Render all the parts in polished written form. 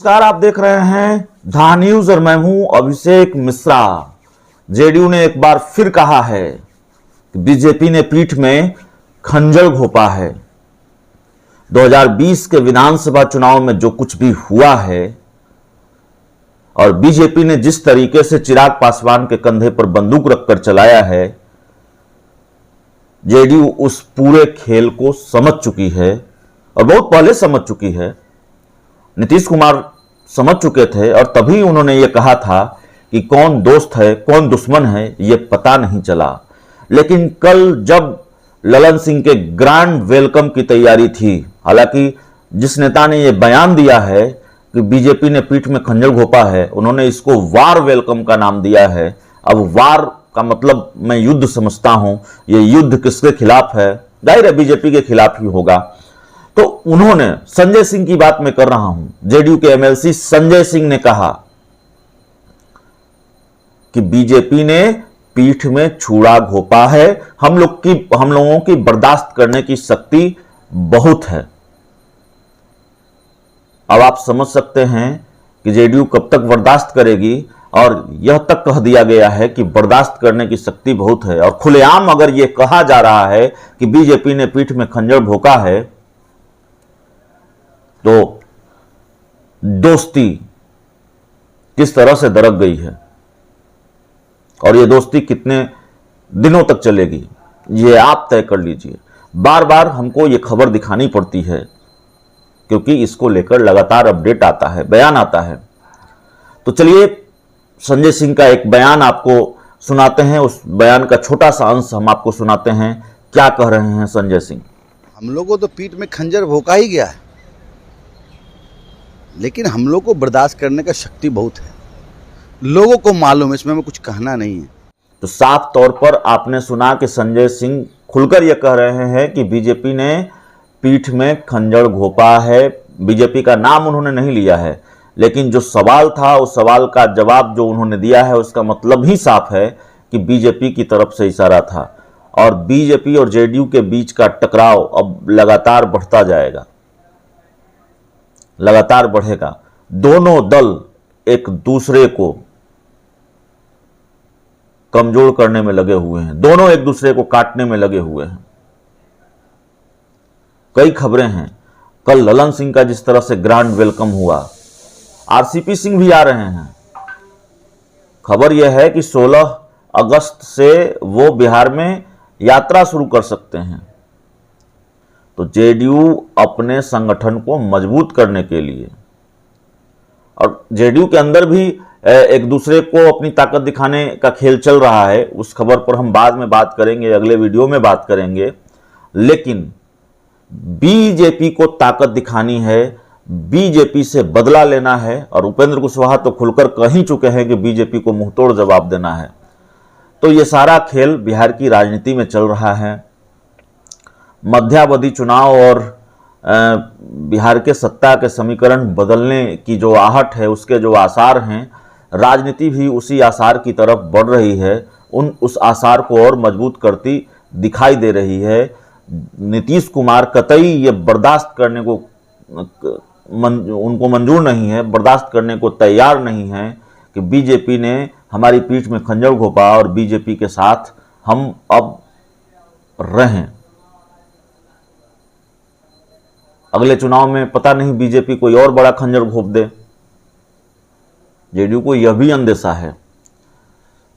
नमस्कार, आप देख रहे हैं धा न्यूज और मैं हूं अभिषेक मिश्रा। जेडीयू ने एक बार फिर कहा है कि बीजेपी ने पीठ में खंजर घोंपा है। 2020 के विधानसभा चुनाव में जो कुछ भी हुआ है और बीजेपी ने जिस तरीके से चिराग पासवान के कंधे पर बंदूक रखकर चलाया है, जेडीयू उस पूरे खेल को समझ चुकी है और बहुत पहले समझ चुकी है। नीतीश कुमार समझ चुके थे और तभी उन्होंने ये कहा था कि कौन दोस्त है कौन दुश्मन है ये पता नहीं चला। लेकिन कल जब ललन सिंह के ग्रैंड वेलकम की तैयारी थी, हालांकि जिस नेता ने ये बयान दिया है कि बीजेपी ने पीठ में खंजर घोंपा है, उन्होंने इसको वार वेलकम का नाम दिया है। अब वार का मतलब मैं युद्ध समझता हूं। ये युद्ध किसके खिलाफ है? जाहिर है बीजेपी के खिलाफ ही होगा। तो उन्होंने, संजय सिंह की बात मैं कर रहा हूं, जेडीयू के एमएलसी संजय सिंह ने कहा कि बीजेपी ने पीठ में छुरा घोंपा है, हम लोगों की बर्दाश्त करने की शक्ति बहुत है। अब आप समझ सकते हैं कि जेडीयू कब तक बर्दाश्त करेगी, और यह तक कह दिया गया है कि बर्दाश्त करने की शक्ति बहुत है। और खुलेआम अगर यह कहा जा रहा है कि बीजेपी ने पीठ में खंजर भोंका है, तो दोस्ती किस तरह से दरक गई है और ये दोस्ती कितने दिनों तक चलेगी, ये आप तय कर लीजिए। बार बार हमको ये खबर दिखानी पड़ती है क्योंकि इसको लेकर लगातार अपडेट आता है, बयान आता है। तो चलिए संजय सिंह का एक बयान आपको सुनाते हैं। उस बयान का छोटा सा अंश हम आपको सुनाते हैं। क्या कह रहे हैं संजय सिंह? हम लोगों को तो पीठ में खंजर भोंका ही गया है, लेकिन हम लोग को बर्दाश्त करने का शक्ति बहुत है। लोगों को मालूम है, इसमें हमें कुछ कहना नहीं है। तो साफ तौर पर आपने सुना कि संजय सिंह खुलकर यह कह रहे हैं कि बीजेपी ने पीठ में खंजर घोंपा है। बीजेपी का नाम उन्होंने नहीं लिया है, लेकिन जो सवाल था उस सवाल का जवाब जो उन्होंने दिया है उसका मतलब ही साफ है कि बीजेपी की तरफ से इशारा था। और बीजेपी और जेडीयू के बीच का टकराव अब लगातार बढ़ता जाएगा, लगातार बढ़ेगा। दोनों दल एक दूसरे को कमजोर करने में लगे हुए हैं, दोनों एक दूसरे को काटने में लगे हुए हैं। कई खबरें हैं, कल ललन सिंह का जिस तरह से ग्रैंड वेलकम हुआ, आरसीपी सिंह भी आ रहे हैं। खबर यह है कि 16 अगस्त से वो बिहार में यात्रा शुरू कर सकते हैं। तो जेडीयू अपने संगठन को मजबूत करने के लिए, और जेडीयू के अंदर भी एक दूसरे को अपनी ताकत दिखाने का खेल चल रहा है। उस खबर पर हम बाद में बात करेंगे, अगले वीडियो में बात करेंगे। लेकिन बीजेपी को ताकत दिखानी है, बीजेपी से बदला लेना है, और उपेंद्र कुशवाहा तो खुलकर कह ही चुके हैं कि बीजेपी को मुंहतोड़ जवाब देना है। तो ये सारा खेल बिहार की राजनीति में चल रहा है। मध्यावधि चुनाव और बिहार के सत्ता के समीकरण बदलने की जो आहट है, उसके जो आसार हैं, राजनीति भी उसी आसार की तरफ बढ़ रही है, उस आसार को और मजबूत करती दिखाई दे रही है। नीतीश कुमार कतई ये बर्दाश्त करने को उनको मंजूर नहीं है, बर्दाश्त करने को तैयार नहीं है कि बीजेपी ने हमारी पीठ में खंजर घोंपा और बीजेपी के साथ हम अब रहें। अगले चुनाव में पता नहीं बीजेपी कोई और बड़ा खंजर घोंप दे, जेडीयू को यह भी अंदेशा है।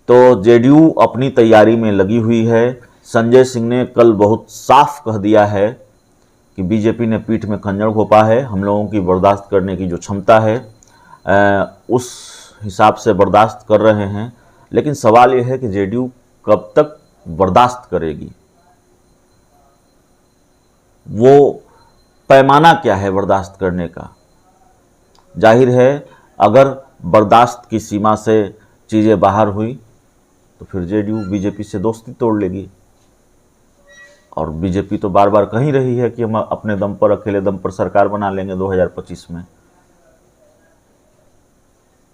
तो जेडीयू अपनी तैयारी में लगी हुई है। संजय सिंह ने कल बहुत साफ कह दिया है कि बीजेपी ने पीठ में खंजर घोंपा है। हम लोगों की बर्दाश्त करने की जो क्षमता है उस हिसाब से बर्दाश्त कर रहे हैं। लेकिन सवाल यह है कि जेडीयू कब तक बर्दाश्त करेगी, वो पैमाना क्या है बर्दाश्त करने का। जाहिर है अगर बर्दाश्त की सीमा से चीज़ें बाहर हुई तो फिर जेडीयू बीजेपी से दोस्ती तोड़ लेगी। और बीजेपी तो बार बार कह ही रही है कि हम अपने दम पर, अकेले दम पर सरकार बना लेंगे 2025 में।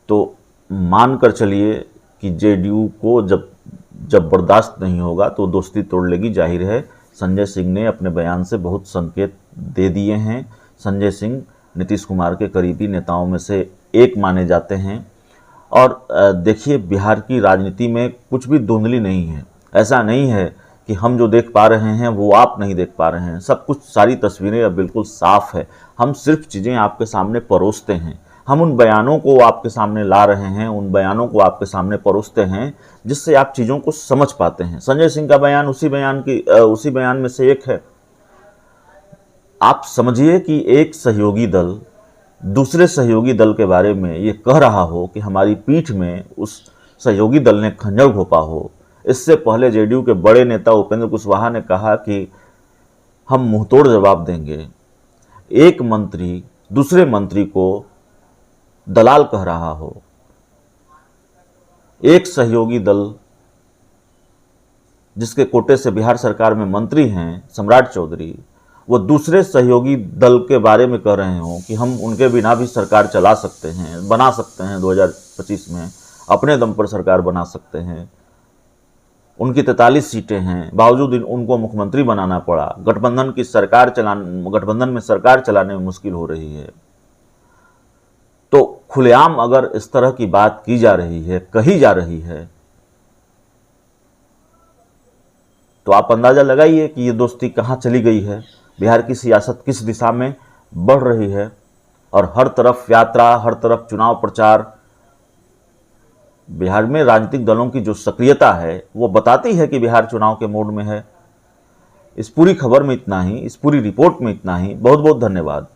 तो मानकर चलिए कि जेडीयू को जब बर्दाश्त नहीं होगा तो दोस्ती तोड़ लेगी। जाहिर है संजय सिंह ने अपने बयान से बहुत संकेत दे दिए हैं। संजय सिंह नीतीश कुमार के करीबी नेताओं में से एक माने जाते हैं। और देखिए, बिहार की राजनीति में कुछ भी धुंधली नहीं है। ऐसा नहीं है कि हम जो देख पा रहे हैं वो आप नहीं देख पा रहे हैं। सब कुछ, सारी तस्वीरें अब बिल्कुल साफ है। हम सिर्फ चीज़ें आपके सामने परोसते हैं। हम उन बयानों को आपके सामने ला रहे हैं, उन बयानों को आपके सामने परोसते हैं जिससे आप चीज़ों को समझ पाते हैं। संजय सिंह का बयान उसी बयान में से एक है। आप समझिए कि एक सहयोगी दल दूसरे सहयोगी दल के बारे में ये कह रहा हो कि हमारी पीठ में उस सहयोगी दल ने खंजर घोंपा हो। इससे पहले जेडीयू के बड़े नेता उपेंद्र कुशवाहा ने कहा कि हम मुंहतोड़ जवाब देंगे। एक मंत्री दूसरे मंत्री को दलाल कह रहा हो, एक सहयोगी दल जिसके कोटे से बिहार सरकार में मंत्री हैं सम्राट चौधरी, वो दूसरे सहयोगी दल के बारे में कह रहे हो कि हम उनके बिना भी सरकार चला सकते हैं, बना सकते हैं, 2025 में अपने दम पर सरकार बना सकते हैं। उनकी 43 सीटें हैं, बावजूद उनको मुख्यमंत्री बनाना पड़ा। गठबंधन में सरकार चलाने में मुश्किल हो रही है। तो खुलेआम अगर इस तरह की बात की जा रही है, कही जा रही है, तो आप अंदाजा लगाइए कि ये दोस्ती कहाँ चली गई है, बिहार की सियासत किस दिशा में बढ़ रही है। और हर तरफ यात्रा, हर तरफ चुनाव प्रचार। बिहार में राजनीतिक दलों की जो सक्रियता है वो बताती है कि बिहार चुनाव के मोड में है। इस पूरी खबर में इतना ही, इस पूरी रिपोर्ट में इतना ही। बहुत बहुत धन्यवाद।